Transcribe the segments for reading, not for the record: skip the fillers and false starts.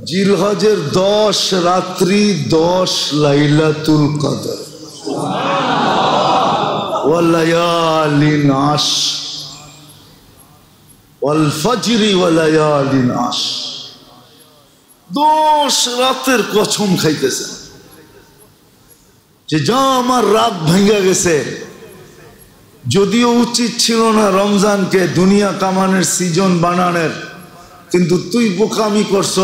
জিলহজের 10 রাত্রি 10 লাইলাতুল কদর ওয়া লায়ালিন আশর ওয়াল ফজরি ওয়া লায়ালিন আশর 10 রাতের কসম খাইতেছে যে যা আমার রাত ভেঙে গেছে। যদিও উচিত ছিল না রমজানকে দুনিয়া কামানের সিজন বানানোর, কিন্তু তুই বোকামি করছ,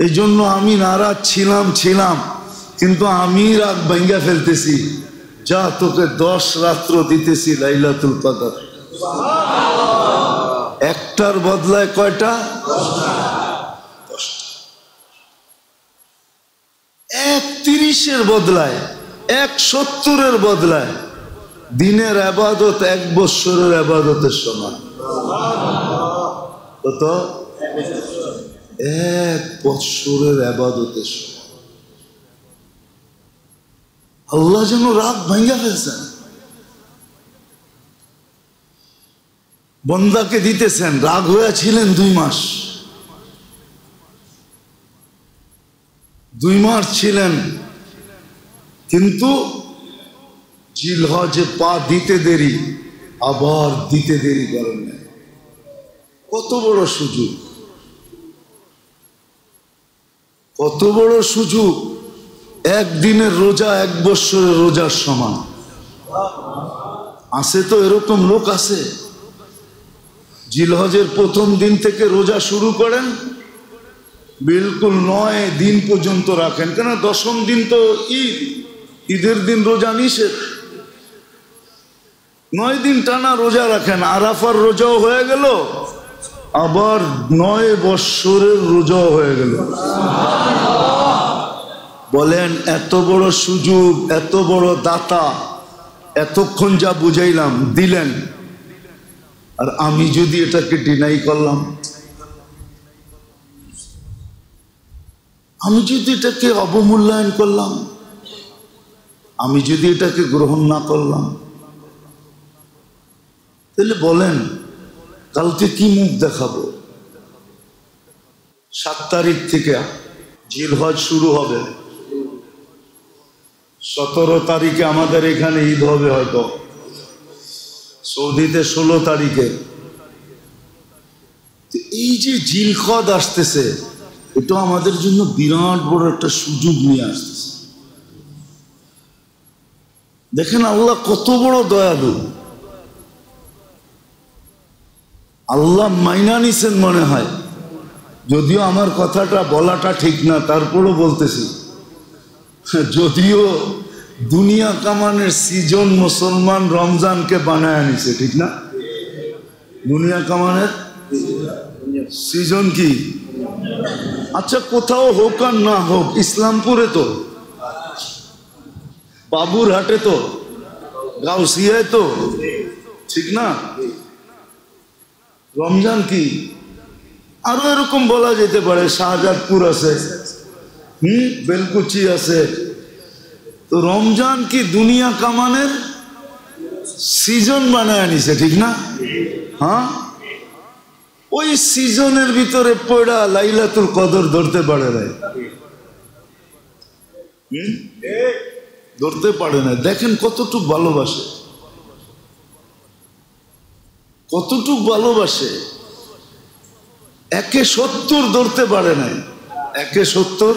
এই জন্য আমি নারাজ ছিলাম, কিন্তু আমি রাত ভেঙে ফেলতেছি। যা তোকে 10 রাত্র দিতেছি লাইলাতুল কদর। একটার বদলায় কয়টা? 30-এর বদলায় 70-এর বদলায় দিনের ইবাদত 1 বছরের ইবাদতের সমান। কত? 1 বছরের ইবাদতের সমান। আল্লাহ যেন রাত ভাঙা ফেলছেন, বন্দাকে দিতেছেন। রাগ হয়েছিলেন 2 মাস, 2 মাস ছিলেন, কিন্তু জিলহজে পা দিতে দেরি, আবার দিতে দেরি করেন না। কত বড় সুযোগ, কত বড় সুযোগ! একদিনের রোজা 1 বছরের রোজার সমান। আছে তো এরকম লোক আছে, জিলহজের প্রথম দিন থেকে রোজা শুরু করেন, বিলকুল 9 দিন পর্যন্ত রাখেন। কেন? 10ম দিন তো ঈদের দিন রোজা নিষেধ। 9 দিন টানা রোজা রাখেন, আরাফার রোজাও হয়ে গেল, আবার 9 বছরের রোজাও হয়ে গেল। বলেন এত বড় সুযোগ, এত বড় দাতা, এতক্ষণ যা বুঝাইলাম দিলেন, আর আমি যদি এটাকে ডিনাই করলাম, আমি যদি এটাকে অবমূল্যায়ন করলাম, আমি যদি এটাকে গ্রহণ না করলাম, তাহলে বলেন কালকে কি মুখ দেখাবো? 7 তারিখ থেকে জিলহজ শুরু হবে, 17 তারিখে আমাদের এখানে ঈদ হবে, হয়তো সৌদিতে 16 তারিখে। এই যে জিলহজ আসতেছে, এটা আমাদের জন্য বিরাট বড় একটা সুযোগ নিয়ে আসতেছে। দেখেন আল্লাহ কত বড় দয়ালু। আল্লাহ মাইনা নিছেন মনে হয়, যদিও আমার কথাটা বলাটা ঠিক না, তারপরও বলতেছি। যদিও দুনিয়া কামানের সিজন মুসলমান রমজানকে বানায় নিছে, ঠিক না? দুনিয়া কামানের সিজন কি? আচ্ছা, কোথাও হোক আর না হোক, ইসলামপুরে তো, বাবুরহাটে তো, গাউসিয়ায় তো, ঠিক না? রমজান কি? আরো এরকম বলা যেতে পারে, শাহজাদপুর আছে, বেলকুচি আছে। তো রমজান কি দুনিয়া কামানের সিজন বানায় নিছে, ঠিক না? হ্যাঁ, ওই সিজনের ভিতরে পড়া লাইলাতুল কদর ধরতে পারে না, ধরতে পারে না। দেখেন কতটুক ভালোবাসে, কতটুক ভালোবাসে। 1/70 ধরতে পারে না, 1/70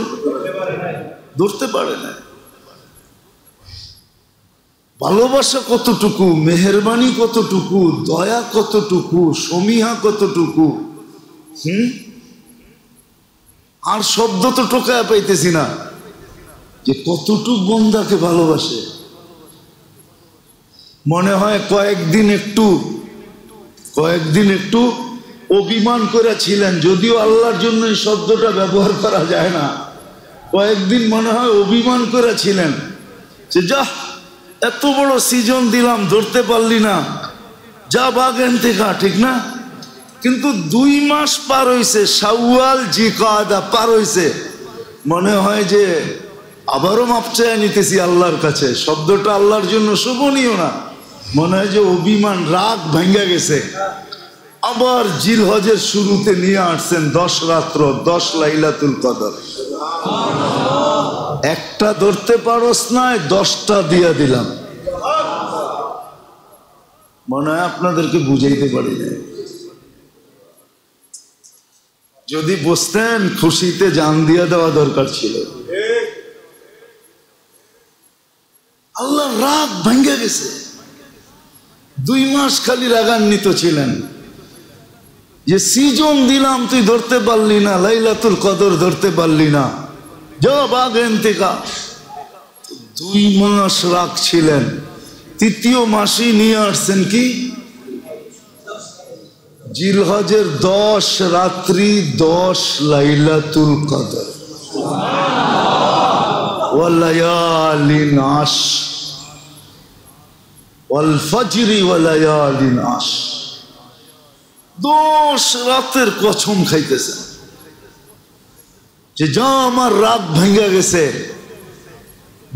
ধরতে পারে না। ভালোবাসা কতটুকু, মেহেরবানি কতটুকু, দয়া কতটুকু, সমীহা কতটুকু। আর শব্দ তো টোকায় পাইতেছি না যে কতটুকু বন্দাকে ভালোবাসে। মনে হয় কয়েকদিন একটু অভিমান করেছিলেন, যদিও আল্লাহর জন্য এই শব্দটা ব্যবহার করা যায় না। কয়েকদিন মনে হয় অভিমান করেছিলেন যে যা এত বড় সিজন দিলাম, ধরতে পারলি না, যা বাগেন থেকে, ঠিক না? কিন্তু 2 মাস পার হইছে, শাওয়াল জিলকাদা পার হইছে, মনে হয় যে আবারও মাপ চেয়ে নিতেছি আল্লাহর কাছে। শব্দটা আল্লাহর জন্য শোভনীয় না, মনে হয় যে অভিমান, রাগ ভাঙ্গা গেছে, আবার জিলহজের শুরুতে নিয়ে আসছেন 10 রাত্র, 10 লাইলাতুল কদর। একটা ধরতে পারস না, 10টা দিয়ে দিলাম। মনে হয় আপনাদেরকে বুঝাইতে পারি না। যদি বুঝতেন খুশিতে জান দিয়ে দেওয়া দরকার ছিল। আল্লাহ রাগ ভেঙে গেছে। 2 মাস খালি রাগান্বিত ছিলেন যে সিজন দিলাম, তুই ধরতে পারলি না, লাইলাতুল কদর ধরতে পারলি না, জব আগে ইন্তেকা। 2 মাস রাগ ছিলেন। 3য় মাসই নিয়ে আসছেন কি জিলহজের 10 রাত্রি, 10 লাইলাতুল কদর। ওয়ালায়ালিন আশ ওয়াল ফজরি ওয়ালায়ালিন আশ। 10 রাতের কসম খাইতেছে যে যা আমার রাত ভেঙে গেছে।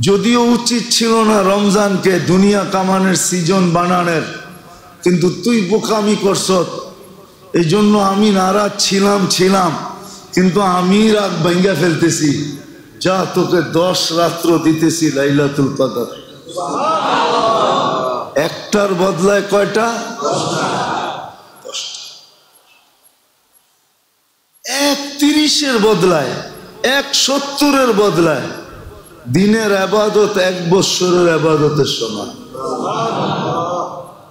যদিও উচিত ছিল না রমজানকে দুনিয়া কামানের সিজন বানানোর, কিন্তু তুই বোকামি করছ, এই জন্য আমি নারাজ ছিলাম, কিন্তু আমি রাগ ভেঙে ফেলতেছি। যা তোকে 10 রাত্র দিতেছি লাইলাতুল কদর। একটার বদলায় কয়টা? 30-এর বদলায় 70-এর বদলায় দিনের ইবাদত 1 বছরের ইবাদতের সমান।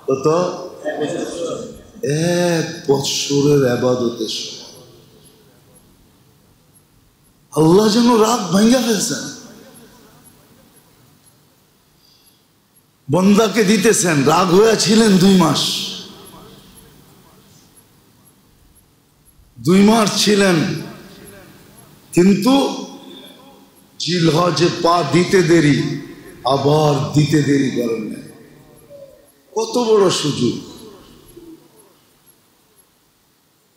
কত? 1 বছরের ইবাদতের সমান। আল্লাহ যেন রাগ ভাঙা ফেলছেন। বন্দাকে দিতেছেন, রাগ হয়েছিলেন 2 মাস। 2 মাস ছিলেন, কিন্তু জিলহজে পা দিতে দেরি, আবার দিতে দেরি করেন না। কত বড় সুযোগ,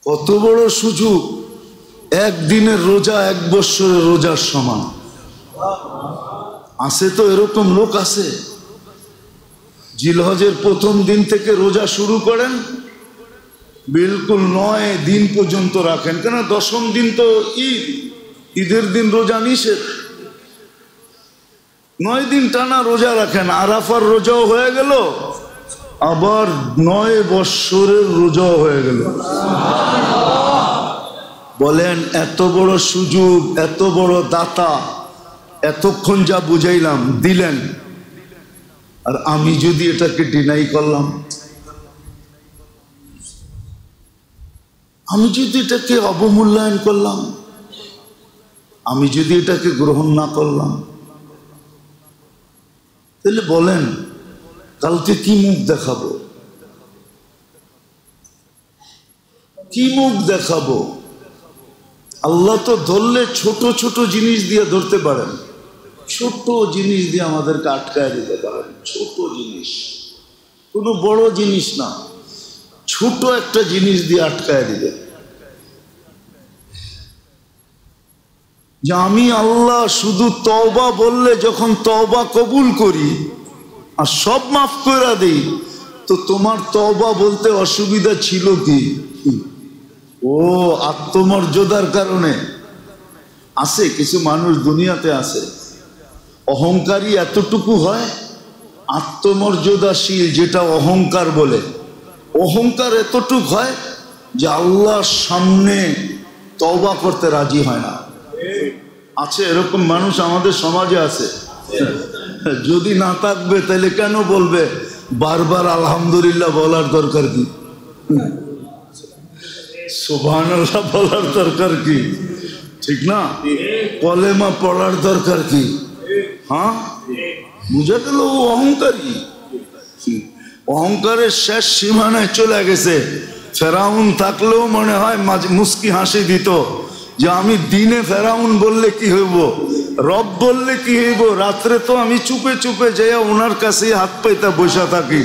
কত বড় সুযোগ। একদিনের রোজা 1 বছরের রোজার সমান। আছে তো এরকম লোক আছে, জিলহজের প্রথম দিন থেকে রোজা শুরু করেন, বিলকুল 9 দিন পর্যন্ত রাখেন। কেন 10ম দিন তো ঈদ, ঈদের দিন রোজা নিষেধ। 9 দিন টানা রোজা রাখেন, আরাফার রোজাও হয়ে গেল, আবার 9 বৎসরের রোজাও হয়ে গেল। বলেন এত বড় সুযোগ, এত বড় দাতা, এতক্ষণ যা বুঝাইলাম দিলেন, আর আমি যদি এটাকে ডিনাই করলাম, আমি যদি এটাকে অবমূল্যায়ন করলাম, আমি যদি এটাকে গ্রহণ না করলাম, তাহলে বলেন কালকে কি মুখ দেখাবো? কি মুখ দেখাবো? আল্লাহ তো ধরলে ছোট ছোট জিনিস দিয়ে ধরতে পারেন, ছোট জিনিস দিয়ে আমাদেরকে আটকায় দিতে পারেন। ছোট জিনিস, কোনো বড় জিনিস না, ছোট একটা জিনিস দিয়ে আটকায় দিবে। যে আমি আল্লাহ শুধু তওবা বললে যখন তওবা কবুল করি আর সব মাফ করে দিই, তো তোমার তওবা বলতে অসুবিধা ছিল কি? ও আত্মমর্যাদার কারণে আছে। কিছু মানুষ দুনিয়াতে আছে, অহংকারী এতটুকু হয়, আত্মমর্যাদাশীল যেটা অহংকার বলে, অহংকার এতটুকু হয় যে আল্লাহর সামনে তওবা করতে রাজি হয় না। আছে এরকম মানুষ আমাদের সমাজে আছে। যদি না থাকবে তাহলে কেন বলবে? বারবার আলহামদুলিল্লাহ বলার দরকার কি? সুবহানাল্লাহ বলার দরকার কি? ঠিক না? কলেমা পড়ার দরকার কি? হ্যাঁ, বুঝা গেল ও অহংকারী। অহংকারের শেষ সীমানায় চলে গেছে। ফেরাউন থাকলেও মনে হয় মুস্কি হাসি দিত যে আমি দিনে ফেরাউন বললে কি হইব, রব বললে কি হইব, রাত্রে তো আমি চুপে চুপে যাইয়া ওনার কাছে হাত পাইতা বসা থাকি,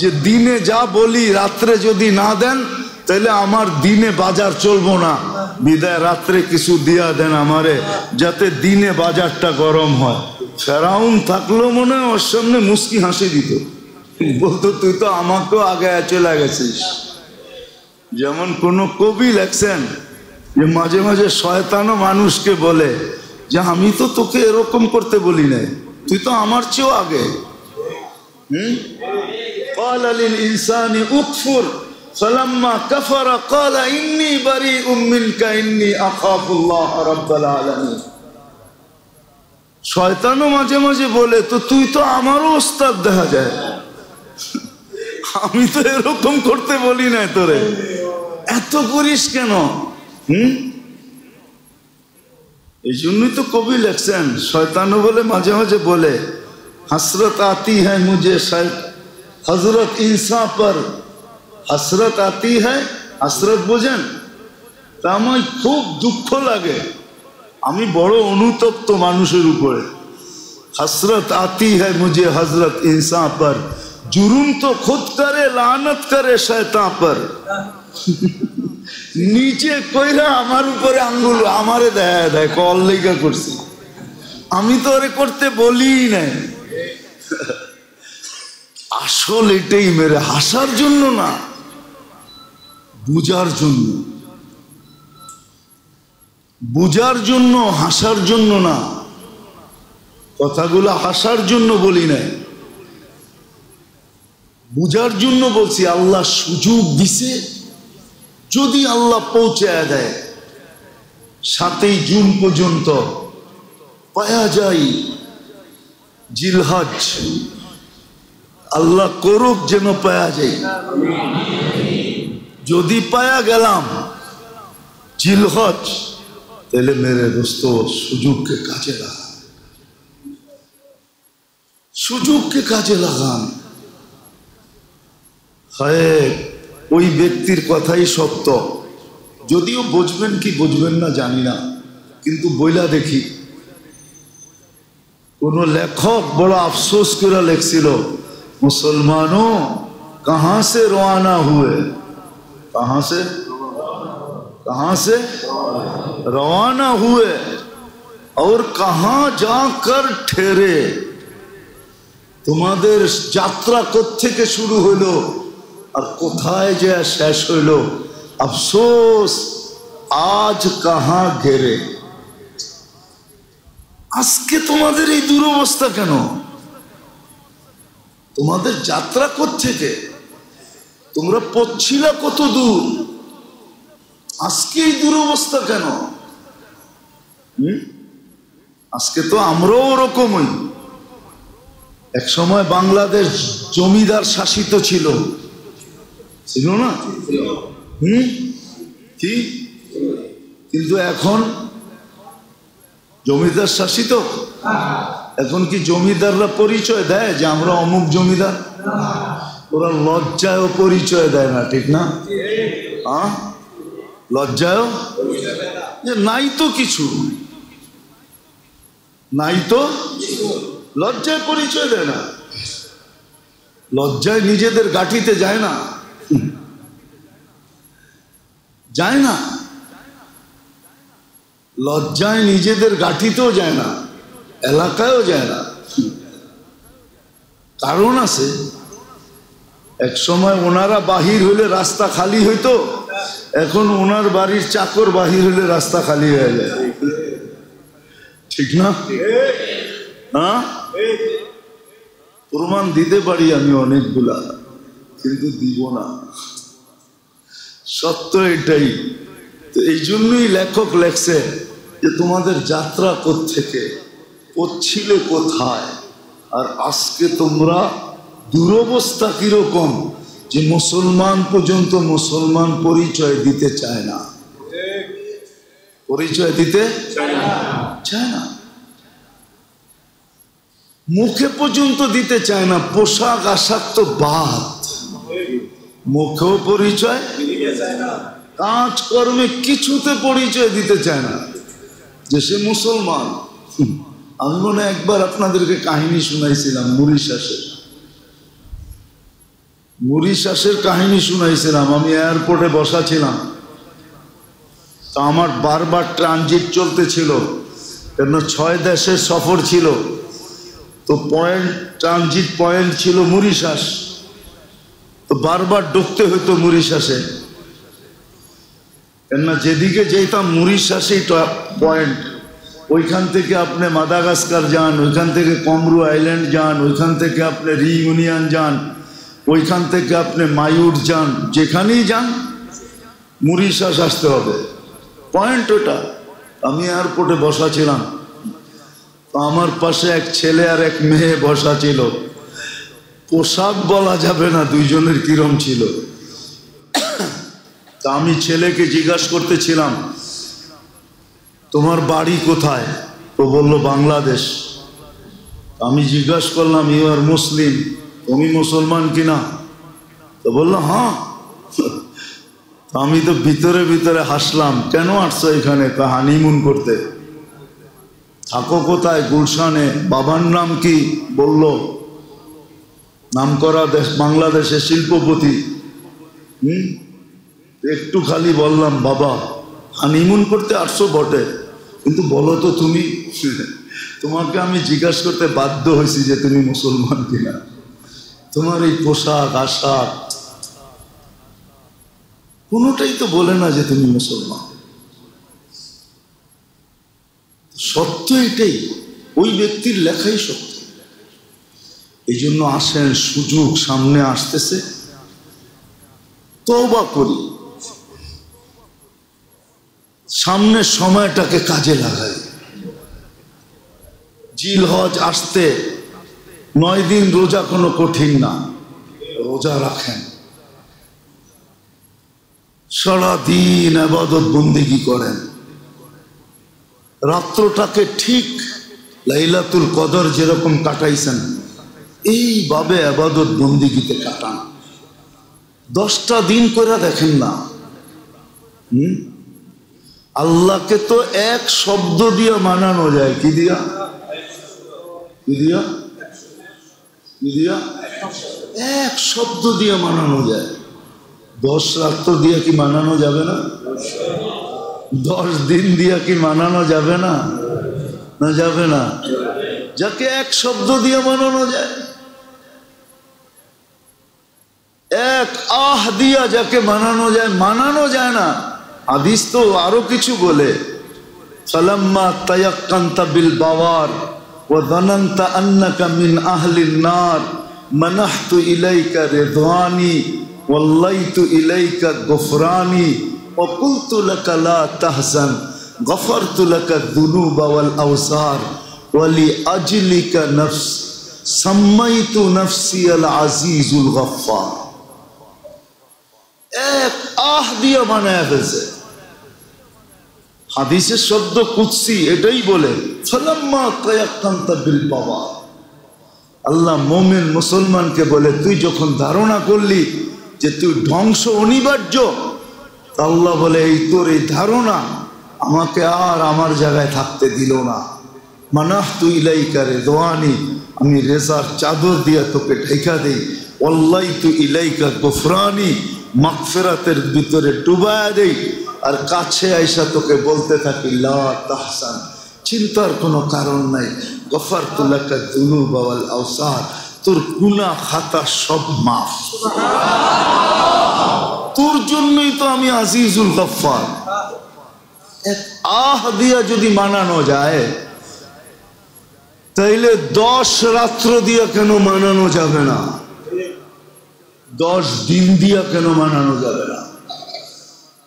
যে দিনে যা বলি রাত্রে যদি না দেন তাহলে আমার দিনে বাজার চলবো না, বিদায় রাত্রে কিছু দিয়া দেন আমারে, যাতে দিনে বাজারটা গরম হয়। ফেরাউন থাকলেও মনে হয় ওর সামনে মুস্কি হাসি দিত, বলতো তুই তো আমাকেও আগে চলে গেছিস। যেমন কোন কবি লেখছেন যে মাঝে মাঝে শয়তানও মানুষকে বলে যে আমি তো তোকে এরকম করতে বলি নাই, তুই তো আমার চেয়েও আগে। قال للإنسان اكفر فلما كفر قال إني بريء منك إني أخاف الله رب العالمين। শয়তানও মাঝে মাঝে বলে তো তুই তো আমারও ওস্তাদ দেখা যায়, আমি তো এরকম করতে বলি নাই তোরে, এত করিস কেন? এই জন্যই তো কবি লেখছেন শয়তানও বলে মাঝে মাঝে বলে हसरत आती है मुझे हजरत इंसान पर, हसरत आती है, हसरत বোঝেন? তা আমার খুব দুঃখ লাগে, আমি বড় অনুতপ্ত মানুষের উপরে। हसरत आती है मुझे हजरत इंसान पर, जुर्म तो खुद करे लानत करे शैतान पर। নিচে কইরা আমার উপরে আঙ্গুল আমারে দেয় দেয় কল লেগা করছি, আমি তো ওরে করতে বলি নাই। আসল এটাই মেরে হাসার জন্য না, বুঝার জন্য, বুঝার জন্য, হাসার জন্য না। কথাগুলো হাসার জন্য বলি নাই, বুঝার জন্য বলছি। আল্লাহ সুযোগ দিছে, যদি আল্লাহ পৌঁছায় দেয় 7 জুন পর্যন্ত পাওয়া যায় জিলহজ, আল্লাহ করুক যেন পাওয়া যায়। যদি পায়া গেলাম জিলহজ, তাহলে মেরে দোস্ত সুযোগকে কাজে লাগান, সুযোগকে কাজে লাগান। হয় ওই ব্যক্তির কথাই সত্য, যদিও বুঝবেন কি বুঝবেন না জানি না, কিন্তু বইলা দেখি কোন লেখক বড় আফসোস করে লিখছিল মুসলমানো कहां से रवाना हुए, कहां से रवाना हुए और कहां जाकर ठहरे। তোমাদের যাত্রা কোত্থেকে শুরু হলো আর কোথায় যে শেষ হইল, আফসোস আজ কাহা ঘেরে। আজকে তোমাদের এই দুরবস্থা কেন? তোমাদের যাত্রা কোত্থেকে, তোমরা পৌঁছিলা কত দূর, আজকে এই দুরবস্থা কেন? আজকে তো আমরাও ওরকমই। এক সময় বাংলাদেশ জমিদার শাসিত ছিল, ছিল না? কি কিন্তু এখন জমিদার শাসিত। এখন কি জমিদাররা পরিচয় দেয় যে আমরা অমুক জমিদার? ওরা লজ্জায়ও পরিচয় দেয় না, ঠিক না? লজ্জায়ও যে নাই তো কিছু, নাই তো, লজ্জায় পরিচয় দেয় না, লজ্জায় নিজেদের গাঠিতে যায় না, যায় না, লজ্জায় নিজেদের গাঠিতেও যায় না, এলাকায়ও যায় না। কারণ আছে, এক সময় ওনারা বাহির হইলে রাস্তা খালি হইতো, এখন ওনার বাড়ির চাকর বাহির হইলে রাস্তা খালি হয়ে যায়, ঠিক না? হ্যাঁ, প্রমাণ দিতে পারি আমি অনেকগুলা, কিন্তু দিব না, সত্য এটাই। তো এই জন্যই লেখক লেখছে যে তোমাদের যাত্রা কোত্থেকে, পড়ছিলে কোথায়, আর আজকে তোমরা দুরবস্থা কিরকম যে মুসলমান পর্যন্ত মুসলমান পরিচয় দিতে চায় না, পরিচয় দিতে চায় না, মুখে পর্যন্ত দিতে চায় না। পোশাক আশাক তো বাদ, মুখেও পরিচয়, কাজ কর্মে কিছুতে পরিচয় দিতে চায় না যে সে মুসলমান। আমি মনে একবার আপনাদেরকে কাহিনী শুনাইছিলাম, মরিশাসের কাহিনী শুনাইছিলাম। আমি এয়ারপোর্টে বসা ছিলাম, তো আমার বারবার ট্রানজিট চলতেছিল, কেন 6 দেশের সফর ছিল। তো ট্রানজিট পয়েন্ট ছিল মরিশাস, তো বারবার ঢুকতে হতো মরিশাসে। কেননা যেদিকে যেতাম মরিশাসই পয়েন্ট, ওইখান থেকে আপনি মাদাগাস্কার যান, ওইখান থেকে কমরু আইল্যান্ড যান, ওইখান থেকে আপনি রিইউনিয়ন যান, ওইখান থেকে আপনি মায়ুর যান, যেখানেই যান মরিশাস আসতে হবে, পয়েন্ট ওটা। আমি এয়ারপোর্টে বসা ছিলাম, আমার পাশে এক ছেলে আর এক মেয়ে বসা ছিল। পোশাক বলা যাবে না দুইজনের কিরম ছিল। তা আমি ছেলেকে জিজ্ঞাসা করতেছিলাম, তোমার বাড়ি কোথায়? তো বলল বাংলাদেশ। আমি জিজ্ঞাসা করলাম, ইউ আর মুসলিম, তুমি মুসলমান কিনা? তো বললো হ্যাঁ। আমি তো ভিতরে ভিতরে হাসলাম, কেন আসছো এখানে? হানিমুন করতে। থাকো কোথায়? গুলশানে। বাবার নাম কি? বলল নামকরা দেশ বাংলাদেশে শিল্পপতি। একটু খালি বললাম, বাবা হানিমুন করতে আসছো বটে, কিন্তু বলো তো তুমি, তোমাকে আমি জিজ্ঞাসা করতে বাধ্য হয়েছি যে তুমি মুসলমান কিনা। তোমার এই পোশাক আশাক কোনোটাই তো বলে না যে তুমি মুসলমান। সত্য এটাই, ওই ব্যক্তির লেখাই সত্য। এই জন্য আসেন, সুযোগ সামনে আসতেছে, তওবা করি, সামনের সময়টাকে কাজে লাগাই। জিলহজ আসতে 9 দিন রোজা কোনো কঠিন না, রোজা রাখেন, সারাদিন ইবাদত বন্দেগী করেন, রাত্রটাকে ঠিক লাইলাতুল কদর যেরকম কাটাইছেন এইভাবে ইবাদত বন্দেগীতে কাটান। 10টা দিন করে দেখেন না। আল্লাহকে তো এক শব্দ দিয়ে মানানো যায়। কি দিয়া? কি দিয়া? কি দিয়া? এক শব্দ দিয়ে মানানো যায়। 10 রাত্র দিয়ে কি মানানো যাবে না? 10 দিন দিয়ে কি মানানো যাবে না? না যাবে না। যাকে এক শব্দ দিয়ে মানানো যায়, এক আহ দিয়া যাকে মানানো যায়, মানানো যায় না। হাদিস তো আরো কিছু বলে, ফালাম্মা তায়াক্কানতা বিল বাওয়ার ওয়া যানানতা আন্নাকা মিন আহলিন নার মানাহতু ইলাইকা রিদওয়ানি ওয়াল্লাইতু ইলাইকা গফরানি ওয়া কুলতু লাকা লা তাহজান গফারতু লাকা যুনুবা ওয়াল আওসার ওয়া লি আজলিকা নফস সাম্মাইতু নফসি আল আজিজুল গফফার। এক আহ দিয়ে বানায় ফেলছে। হাদিসের শব্দ কুদসি এটাই বলে, ফালাম্মা তায়াক্কানতা বিল বাওয়ার। আল্লাহ মুমিন মুসলমানকে বলে, তুই যখন ধারণা করলি যে তুই ধ্বংস অনিবার্য, আল্লাহ বলে এই তোর এই ধারণা আমাকে আর আমার জায়গায় থাকতে দিল না। মানাহতু ইলাইকা রিদওয়ানি, আমি রেজার চাদর দিয়ে তোকে ঢেকা দেই। ওয়াল্লাইতু ইলাইকা গফরানি, মাগফিরাতের ভিতরে ডুবায়া দেই। আর কাছে আইসা তোকে বলতে থাকি লা তাহজান, চিন্তার কোনো কারণ নাই। গফারতু লাকা যুনুবা ওয়াল আওসার, তোর গুনাহ খাতা সব মাফ। তোর জন্যই তো আমি আজিজুল গফফার। এক আহ দিয়া যদি মানানো যায়, তাইলে 10 রাত্র দিয়া কেন মানানো যাবে না? 10 দিন দিয়া কেন মানানো যাবে না?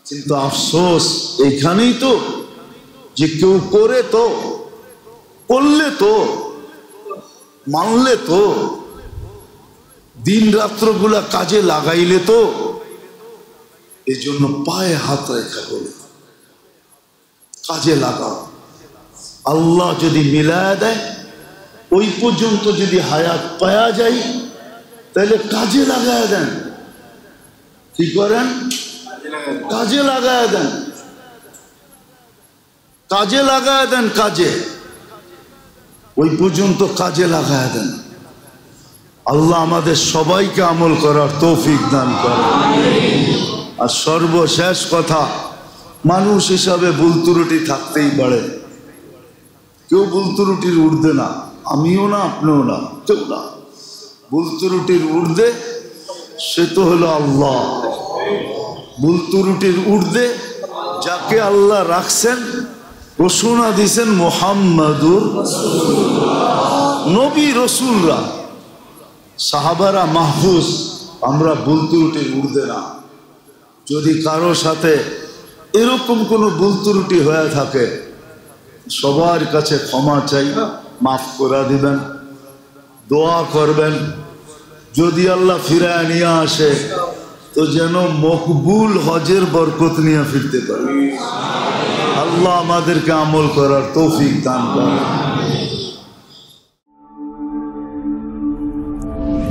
কিন্তু আফসোস এইখানেই তো যে কেউ করে তো, করলে তো, মানলে তো, দিন রাত্রগুলা কাজে লাগাইলে তো। এই জন্য পায়ে হাত রেখা বলে কাজে লাগাও। আল্লাহ যদি মিলায়া দেয়, ওই পর্যন্ত যদি হায়াত পাওয়া যায়, তাহলে কাজে লাগায়া দেন। কি করেন? কাজে লাগায়া দেন, কাজে লাগায়া দেন, কাজে, ওই পর্যন্ত কাজে লাগায়া দেন। আল্লাহ আমাদের সবাইকে আমল করার তৌফিক দান করেন। আর সর্বশেষ কথা, মানুষ হিসাবে ভুল ত্রুটি থাকতেই পারে। কেউ ভুল ত্রুটির ঊর্ধ্বে না, আমিও না, আপনিও না, কেউ না। ভুল ত্রুটির ঊর্ধ্বে সে তো হলো আল্লাহ। ভুল ত্রুটির ঊর্ধ্বে যাকে আল্লাহ রাখছেন ঘোষণা দিয়েছেন মুহাম্মাদুর নবী রসুলরা, সাহাবারা মাহফুজ, আমরা ভুল ত্রুটি উঠবে না। যদি কারো সাথে এরকম কোনো ভুল ত্রুটি হয়ে থাকে সবার কাছে ক্ষমা চাই, মাফ করে দিবেন, দোয়া করবেন। যদি আল্লাহ ফিরায় নিয়ে আসে তো যেন মকবুল হজের বরকত নিয়ে ফিরতে পারে। আল্লাহ আমাদেরকে আমল করার তৌফিক দান করেন।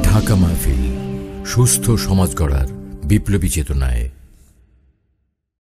ঢাকা মাহফিল, সুস্থ সমাজ গড়ার বিপ্লবী চেতনায়।